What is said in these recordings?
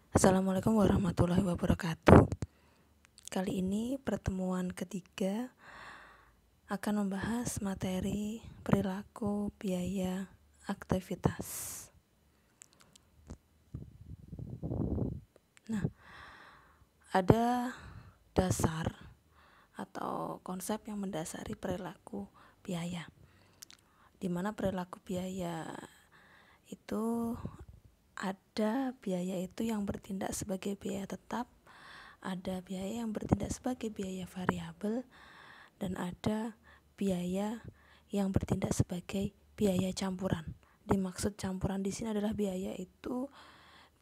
Assalamualaikum warahmatullahi wabarakatuh. Kali ini pertemuan ketiga akan membahas materi perilaku, biaya, aktivitas. Nah, ada dasar atau konsep yang mendasari perilaku biaya, di mana perilaku biaya itu ada biaya itu yang bertindak sebagai biaya tetap, ada biaya yang bertindak sebagai biaya variabel, dan ada biaya yang bertindak sebagai biaya campuran. Dimaksud campuran di sini adalah biaya itu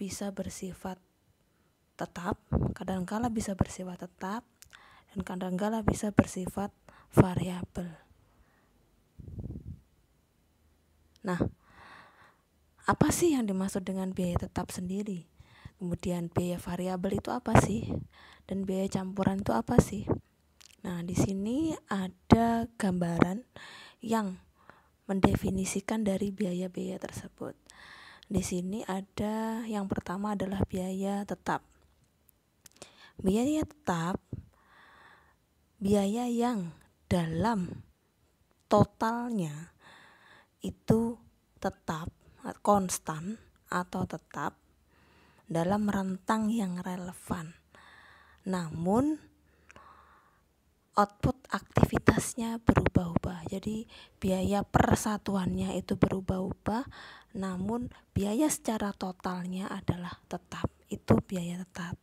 bisa bersifat tetap, kadangkala bisa bersifat tetap, dan kadangkala bisa bersifat variabel. Nah, apa sih yang dimaksud dengan biaya tetap sendiri? Kemudian biaya variabel itu apa sih? Dan biaya campuran itu apa sih? Nah, di sini ada gambaran yang mendefinisikan dari biaya-biaya tersebut. Di sini ada yang pertama adalah biaya tetap. Biaya tetap, biaya yang dalam totalnya itu tetap, konstan atau tetap dalam rentang yang relevan, namun output aktivitasnya berubah-ubah. Jadi biaya persatuannya itu berubah-ubah, namun biaya secara totalnya adalah tetap. Itu biaya tetap.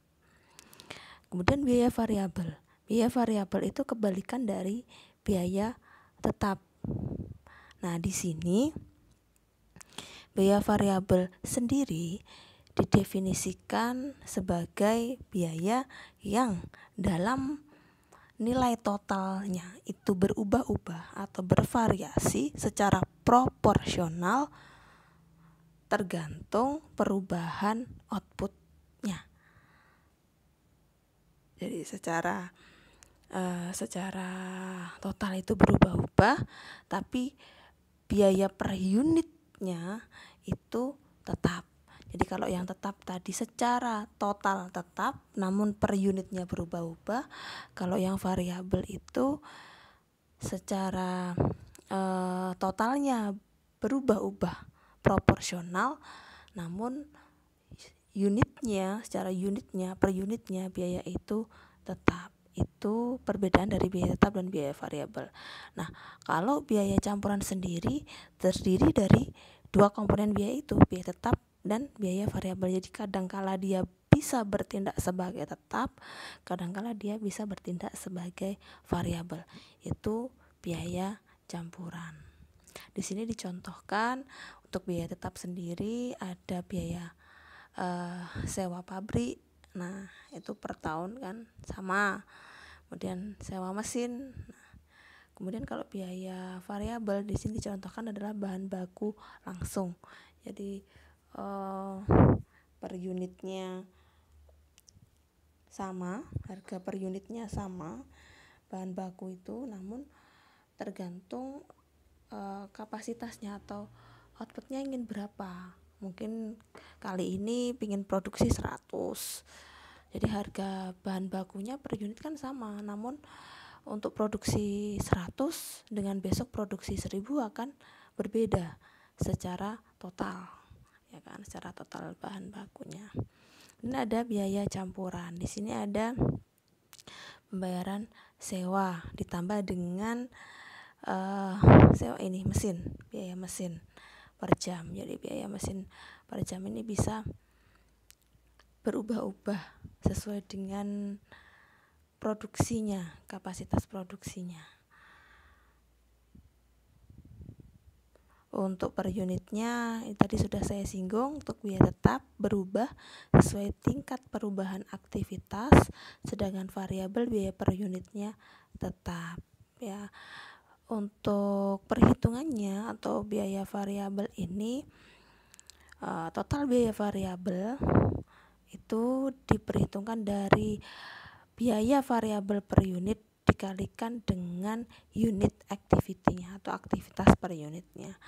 Kemudian biaya variabel. Biaya variabel itu kebalikan dari biaya tetap. Nah, di sini biaya variabel sendiri didefinisikan sebagai biaya yang dalam nilai totalnya itu berubah-ubah atau bervariasi secara proporsional tergantung perubahan outputnya. Jadi secara total itu berubah-ubah, tapi biaya per unitnya itu tetap. Jadi kalau yang tetap tadi secara total tetap, namun per unitnya berubah-ubah. Kalau yang variabel itu secara totalnya berubah-ubah proporsional, namun unitnya, secara unitnya, per unitnya biaya itu tetap. Itu perbedaan dari biaya tetap dan biaya variabel. Nah, kalau biaya campuran sendiri terdiri dari dua komponen biaya itu, biaya tetap dan biaya variabel. Jadi kadangkala dia bisa bertindak sebagai tetap, kadangkala dia bisa bertindak sebagai variabel. Itu biaya campuran. Di sini dicontohkan untuk biaya tetap sendiri ada biaya sewa pabrik. Nah, itu per tahun kan sama. Kemudian sewa mesin. Nah, kemudian kalau biaya variabel di sini dicontohkan adalah bahan baku langsung. Jadi per unitnya sama, harga per unitnya sama bahan baku itu, namun tergantung kapasitasnya atau outputnya ingin berapa. Mungkin kali ini ingin produksi 100, jadi harga bahan bakunya per unit kan sama, namun untuk produksi 100 dengan besok produksi 1000 akan berbeda secara total, ya kan, secara total bahan bakunya. Ini ada biaya campuran. Di sini ada pembayaran sewa ditambah dengan sewa ini mesin, biaya mesin per jam. Jadi biaya mesin per jam ini bisa berubah-ubah sesuai dengan produksinya, kapasitas produksinya. Untuk per unitnya tadi sudah saya singgung, untuk biaya tetap berubah sesuai tingkat perubahan aktivitas, sedangkan variabel biaya per unitnya tetap, ya. Untuk perhitungannya atau biaya variabel ini, total biaya variabel itu diperhitungkan dari biaya variabel per unit dikalikan dengan unit activity-nya atau aktivitas per unitnya.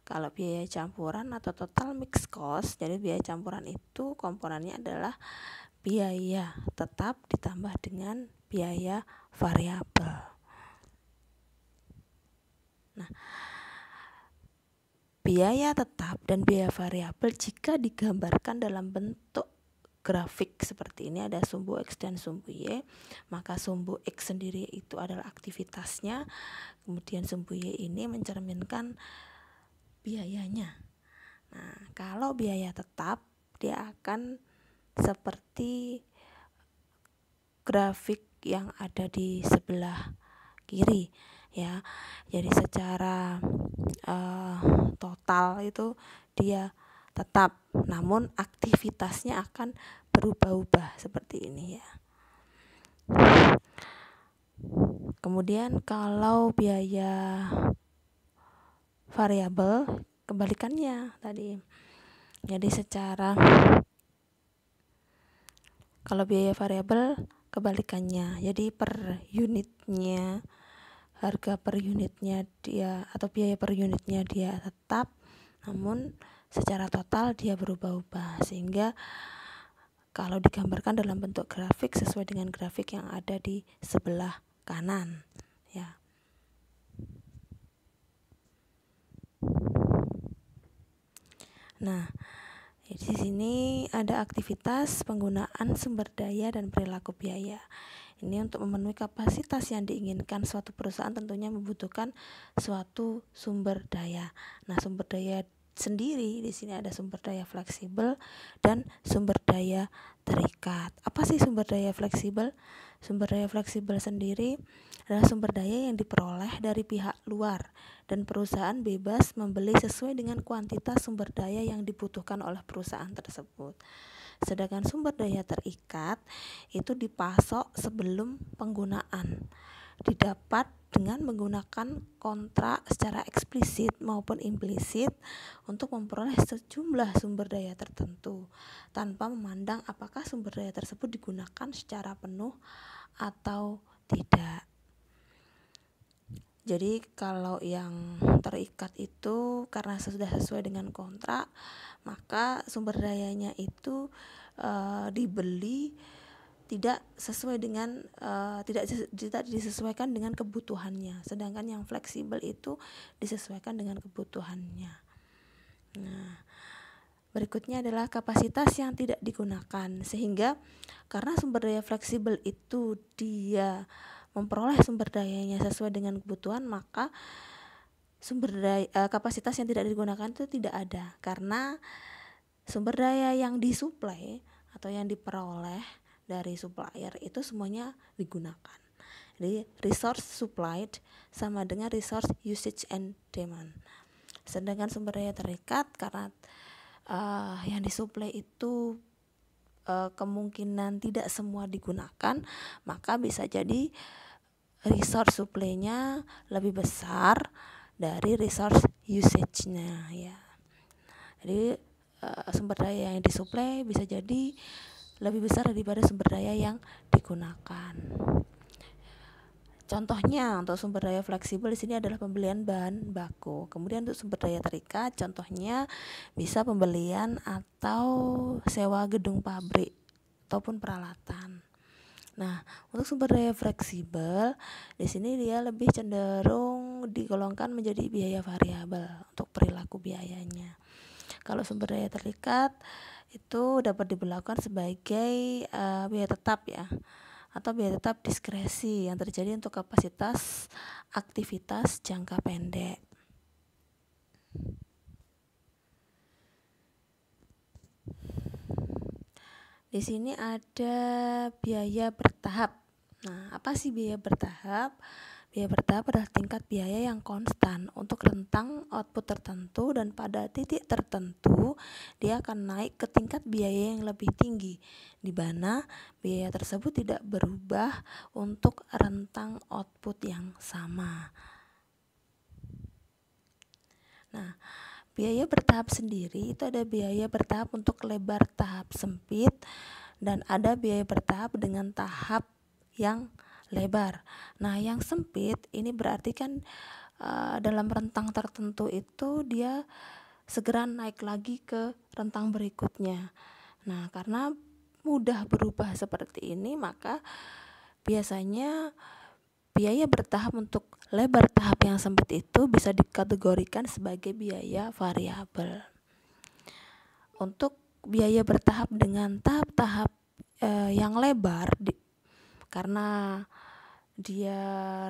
Kalau biaya campuran atau total mixed cost, jadi biaya campuran itu komponennya adalah biaya tetap ditambah dengan biaya variabel. Nah, biaya tetap dan biaya variabel jika digambarkan dalam bentuk grafik seperti ini, ada sumbu X dan sumbu Y, maka sumbu X sendiri itu adalah aktivitasnya, kemudian sumbu Y ini mencerminkan biayanya. Nah, kalau biaya tetap dia akan seperti grafik yang ada di sebelah kiri ya. Jadi secara total itu dia tetap, namun aktivitasnya akan berubah-ubah seperti ini ya. Kemudian kalau biaya variabel kebalikannya tadi. Jadi kalau biaya variabel kebalikannya. Jadi per unitnya, harga per unitnya dia atau biaya per unitnya dia tetap, namun secara total dia berubah-ubah, sehingga kalau digambarkan dalam bentuk grafik sesuai dengan grafik yang ada di sebelah kanan ya. Nah, di sini ada aktivitas penggunaan sumber daya dan perilaku biaya. Ini untuk memenuhi kapasitas yang diinginkan suatu perusahaan tentunya membutuhkan suatu sumber daya. Nah, sumber daya sendiri di sini ada sumber daya fleksibel dan sumber daya terikat. Apa sih sumber daya fleksibel? Sumber daya fleksibel sendiri adalah sumber daya yang diperoleh dari pihak luar dan perusahaan bebas membeli sesuai dengan kuantitas sumber daya yang dibutuhkan oleh perusahaan tersebut. Sedangkan sumber daya terikat itu dipasok sebelum penggunaan, didapat dengan menggunakan kontrak secara eksplisit maupun implisit untuk memperoleh sejumlah sumber daya tertentu tanpa memandang apakah sumber daya tersebut digunakan secara penuh atau tidak. Jadi kalau yang terikat itu karena sudah sesuai dengan kontrak, maka sumber dayanya itu dibeli tidak sesuai dengan tidak disesuaikan dengan kebutuhannya, sedangkan yang fleksibel itu disesuaikan dengan kebutuhannya. Nah, berikutnya adalah kapasitas yang tidak digunakan, sehingga karena sumber daya fleksibel itu dia memperoleh sumber dayanya sesuai dengan kebutuhan, maka kapasitas yang tidak digunakan itu tidak ada, karena sumber daya yang disuplai atau yang diperoleh dari supplier itu semuanya digunakan. Jadi resource supplied sama dengan resource usage and demand. Sedangkan sumber daya terikat karena yang disuplai itu kemungkinan tidak semua digunakan, maka bisa jadi resource supply-nya lebih besar dari resource usage-nya ya. Jadi sumber daya yang disuplai bisa jadi lebih besar daripada sumber daya yang digunakan. Contohnya untuk sumber daya fleksibel di sini adalah pembelian bahan baku. Kemudian untuk sumber daya terikat contohnya bisa pembelian atau sewa gedung pabrik ataupun peralatan. Nah, untuk sumber daya fleksibel di sini dia lebih cenderung digolongkan menjadi biaya variabel untuk perilaku biayanya. Kalau sumber daya terikat itu dapat diberlakukan sebagai biaya tetap ya, atau biaya tetap diskresi yang terjadi untuk kapasitas aktivitas jangka pendek. Di sini ada biaya bertahap. Nah, apa sih biaya bertahap? Biaya bertahap adalah tingkat biaya yang konstan untuk rentang output tertentu, dan pada titik tertentu dia akan naik ke tingkat biaya yang lebih tinggi, di mana biaya tersebut tidak berubah untuk rentang output yang sama. Nah, biaya bertahap sendiri itu ada biaya bertahap untuk lebar tahap sempit dan ada biaya bertahap dengan tahap yang lebar. Nah, yang sempit ini berarti kan dalam rentang tertentu itu dia segera naik lagi ke rentang berikutnya. Nah, karena mudah berubah seperti ini, maka biasanya biaya bertahap untuk lebar tahap yang sempit itu bisa dikategorikan sebagai biaya variabel. Untuk biaya bertahap dengan tahap-tahap yang lebar, karena dia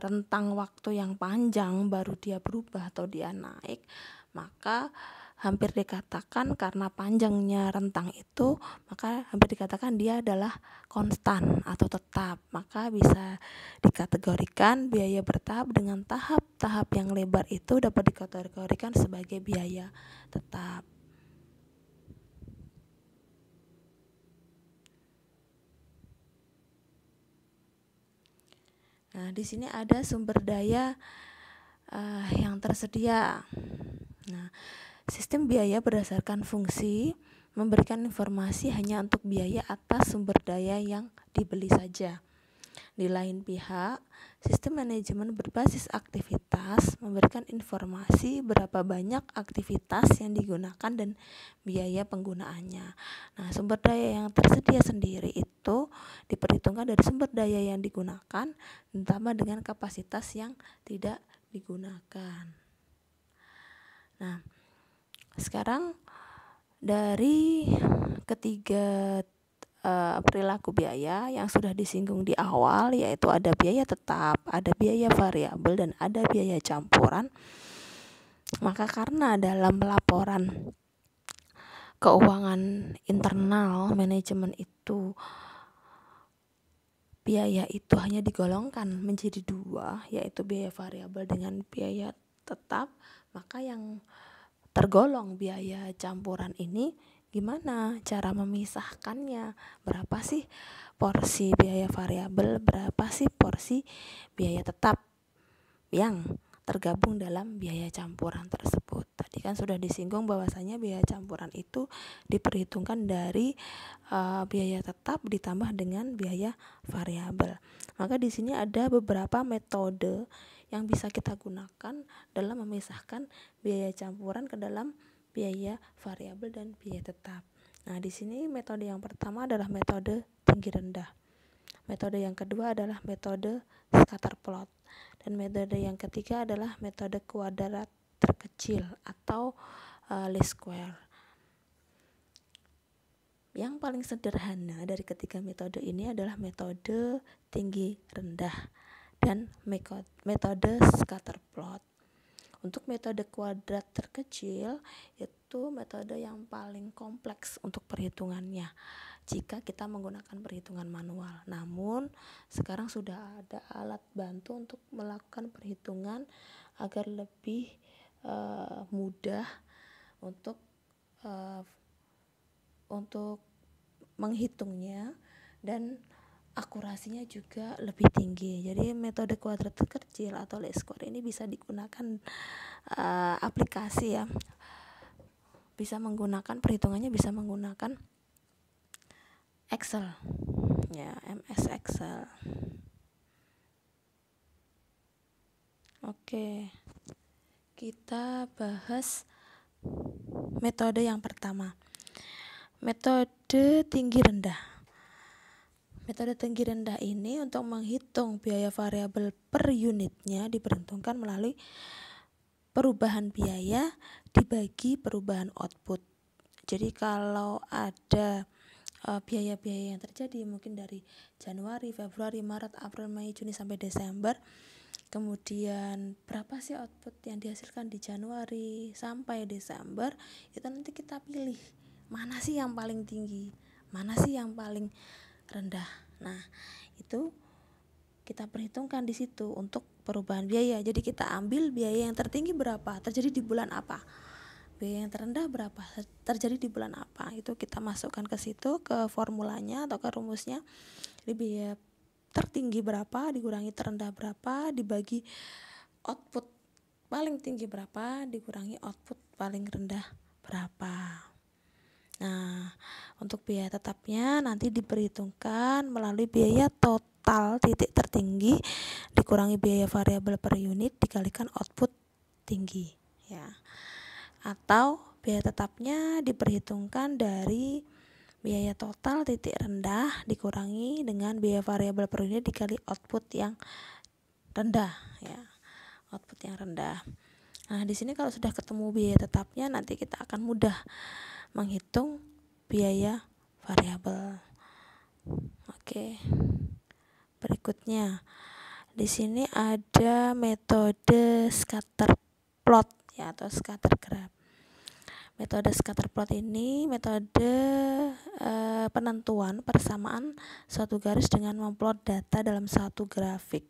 rentang waktu yang panjang baru dia berubah atau dia naik, maka hampir dikatakan karena panjangnya rentang itu, maka hampir dikatakan dia adalah konstan atau tetap. Maka bisa dikategorikan biaya bertahap dengan tahap-tahap yang lebar itu dapat dikategorikan sebagai biaya tetap. Nah, di sini ada sumber daya yang tersedia. Nah, sistem biaya berdasarkan fungsi memberikan informasi hanya untuk biaya atas sumber daya yang dibeli saja. Di lain pihak, sistem manajemen berbasis aktivitas memberikan informasi berapa banyak aktivitas yang digunakan dan biaya penggunaannya. Nah, sumber daya yang tersedia sendiri itu diperhitungkan dari sumber daya yang digunakan ditambah dengan kapasitas yang tidak digunakan. Nah, sekarang dari ketiga perilaku biaya yang sudah disinggung di awal, yaitu ada biaya tetap, ada biaya variabel, dan ada biaya campuran. Maka karena dalam laporan keuangan internal manajemen itu biaya itu hanya digolongkan menjadi dua, yaitu biaya variabel dengan biaya tetap, maka yang tergolong biaya campuran ini gimana cara memisahkannya, berapa sih porsi biaya variabel, berapa sih porsi biaya tetap yang tergabung dalam biaya campuran tersebut. Tadi kan sudah disinggung bahwasanya biaya campuran itu diperhitungkan dari biaya tetap ditambah dengan biaya variabel. Maka di sini ada beberapa metode yang bisa kita gunakan dalam memisahkan biaya campuran ke dalam biaya variabel dan biaya tetap. Nah, di sini metode yang pertama adalah metode tinggi rendah. Metode yang kedua adalah metode scatter plot. Dan metode yang ketiga adalah metode kuadrat terkecil atau least square. Yang paling sederhana dari ketiga metode ini adalah metode tinggi rendah dan metode scatter plot. Untuk metode kuadrat terkecil itu metode yang paling kompleks untuk perhitungannya jika kita menggunakan perhitungan manual. Namun sekarang sudah ada alat bantu untuk melakukan perhitungan agar lebih mudah untuk menghitungnya dan akurasinya juga lebih tinggi. Jadi metode kuadrat terkecil atau least square ini bisa digunakan aplikasi ya. Bisa menggunakan perhitungannya, bisa menggunakan Excel. Ya, MS Excel. Oke. Kita bahas metode yang pertama. Metode tinggi rendah. Metode tinggi rendah ini untuk menghitung biaya variabel per unitnya diperhitungkan melalui perubahan biaya dibagi perubahan output. Jadi kalau ada biaya-biaya yang terjadi mungkin dari Januari, Februari, Maret, April, Mei, Juni sampai Desember, kemudian berapa sih output yang dihasilkan di Januari sampai Desember, itu nanti kita pilih mana sih yang paling tinggi, mana sih yang paling rendah. Nah, itu kita perhitungkan di situ untuk perubahan biaya. Jadi kita ambil biaya yang tertinggi berapa, terjadi di bulan apa. Biaya yang terendah berapa, terjadi di bulan apa. Itu kita masukkan ke situ, ke formulanya atau ke rumusnya. Jadi biaya tertinggi berapa dikurangi terendah berapa dibagi output paling tinggi berapa dikurangi output paling rendah berapa. Nah, untuk biaya tetapnya nanti diperhitungkan melalui biaya total total titik tertinggi dikurangi biaya variabel per unit dikalikan output tinggi ya. Atau biaya tetapnya diperhitungkan dari biaya total titik rendah dikurangi dengan biaya variabel per unit dikali output yang rendah ya. Output yang rendah. Nah, di sini kalau sudah ketemu biaya tetapnya nanti kita akan mudah menghitung biaya variabel. Oke. Berikutnya di sini ada metode scatter plot ya atau scatter graph. Metode scatter plot ini metode penentuan persamaan suatu garis dengan memplot data dalam satu grafik.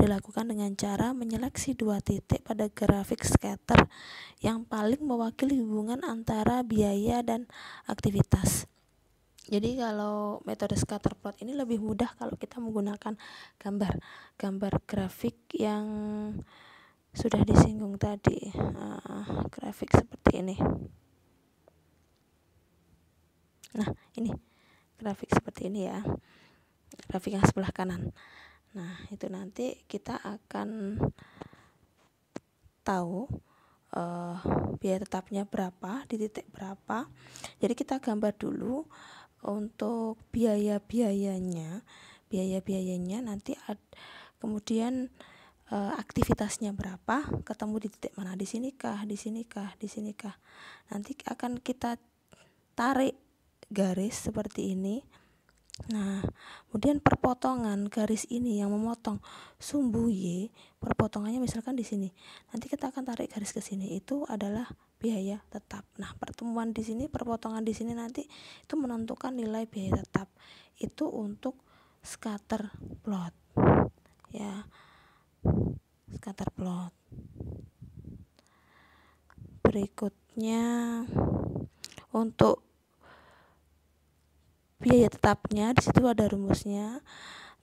Dilakukan dengan cara menyeleksi dua titik pada grafik scatter yang paling mewakili hubungan antara biaya dan aktivitas. Jadi kalau metode scatter plot ini lebih mudah kalau kita menggunakan gambar grafik yang sudah disinggung tadi, grafik seperti ini. Nah, ini grafik seperti ini ya, grafik yang sebelah kanan. Nah, itu nanti kita akan tahu biaya tetapnya berapa di titik berapa. Jadi kita gambar dulu untuk biaya-biayanya nanti kemudian aktivitasnya berapa, ketemu di titik mana, di sini kah, di sini kah, di sini kah. Nanti akan kita tarik garis seperti ini. Nah, kemudian perpotongan garis ini yang memotong sumbu Y, perpotongannya misalkan di sini. Nanti kita akan tarik garis ke sini, itu adalah biaya tetap. Nah, pertemuan di sini, perpotongan di sini nanti itu menentukan nilai biaya tetap. Itu untuk scatter plot. Ya. Scatter plot. Berikutnya untuk biaya tetapnya di situ ada rumusnya,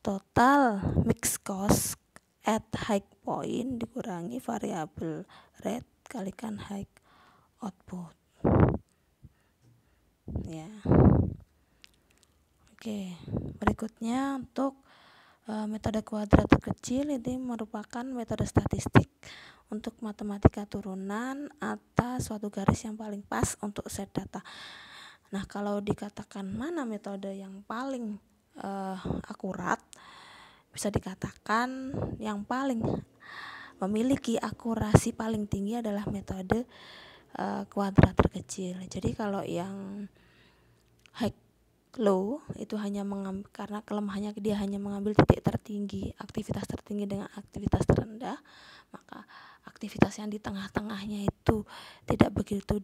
total mixed cost at high point dikurangi variable rate kalikan high output ya. Oke, berikutnya untuk metode kuadrat terkecil ini merupakan metode statistik untuk matematika turunan atas suatu garis yang paling pas untuk set data. Nah, kalau dikatakan mana metode yang paling akurat, bisa dikatakan yang paling memiliki akurasi paling tinggi adalah metode kuadrat terkecil. Jadi kalau yang high low itu hanya mengambil, karena kelemahannya dia hanya mengambil titik tertinggi, aktivitas tertinggi dengan aktivitas terendah, maka aktivitas yang di tengah-tengahnya itu tidak begitu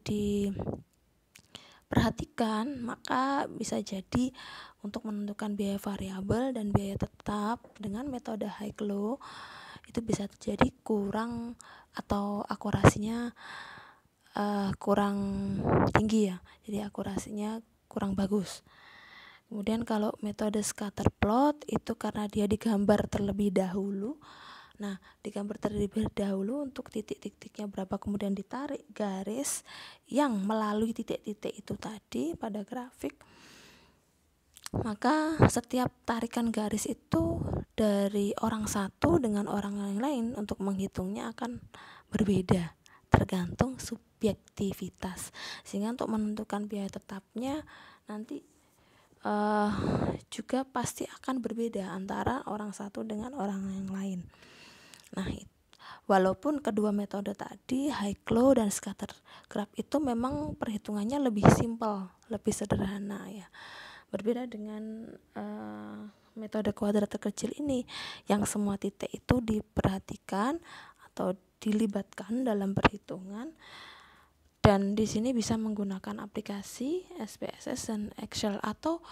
diperhatikan, maka bisa jadi untuk menentukan biaya variabel dan biaya tetap dengan metode high low itu bisa terjadi kurang atau akurasinya kurang tinggi ya, jadi akurasinya kurang bagus. Kemudian kalau metode scatter plot itu karena dia digambar terlebih dahulu. Nah, digambar terlebih dahulu untuk titik-titiknya berapa, kemudian ditarik garis yang melalui titik-titik itu tadi pada grafik. Maka setiap tarikan garis itu dari orang satu dengan orang yang lain untuk menghitungnya akan berbeda, tergantung subjektivitas. Sehingga untuk menentukan biaya tetapnya nanti juga pasti akan berbeda antara orang satu dengan orang yang lain. Nah, walaupun kedua metode tadi high low dan scatter graph itu memang perhitungannya lebih simpel, lebih sederhana ya. Berbeda dengan metode kuadrat terkecil ini yang semua titik itu diperhatikan atau dilibatkan dalam perhitungan. Dan di sini bisa menggunakan aplikasi SPSS dan Excel atau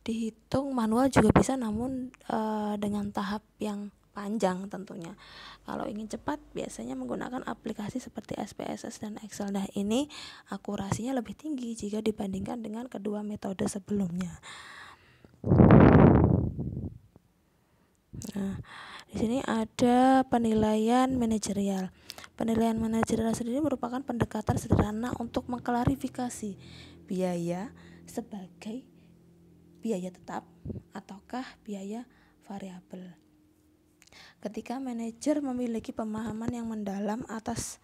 dihitung manual juga bisa, namun dengan tahap yang panjang tentunya. Kalau ingin cepat biasanya menggunakan aplikasi seperti SPSS dan Excel. Nah, ini akurasinya lebih tinggi jika dibandingkan dengan kedua metode sebelumnya. Nah, di sini ada penilaian manajerial. Penilaian manajerial sendiri merupakan pendekatan sederhana untuk mengklarifikasi biaya sebagai biaya tetap ataukah biaya variabel. Ketika manajer memiliki pemahaman yang mendalam atas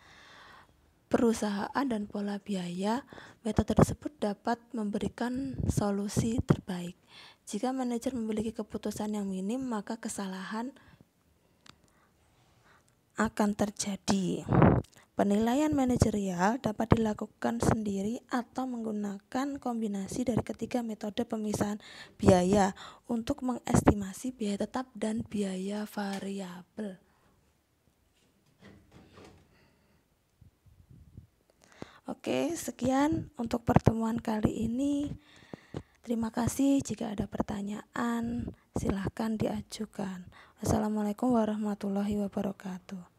perusahaan dan pola biaya, metode tersebut dapat memberikan solusi terbaik. Jika manajer memiliki keputusan yang minim, maka kesalahan akan terjadi. Penilaian manajerial dapat dilakukan sendiri atau menggunakan kombinasi dari ketiga metode pemisahan biaya untuk mengestimasi biaya tetap dan biaya variabel. Oke, sekian untuk pertemuan kali ini. Terima kasih. Jika ada pertanyaan, silahkan diajukan. Wassalamualaikum warahmatullahi wabarakatuh.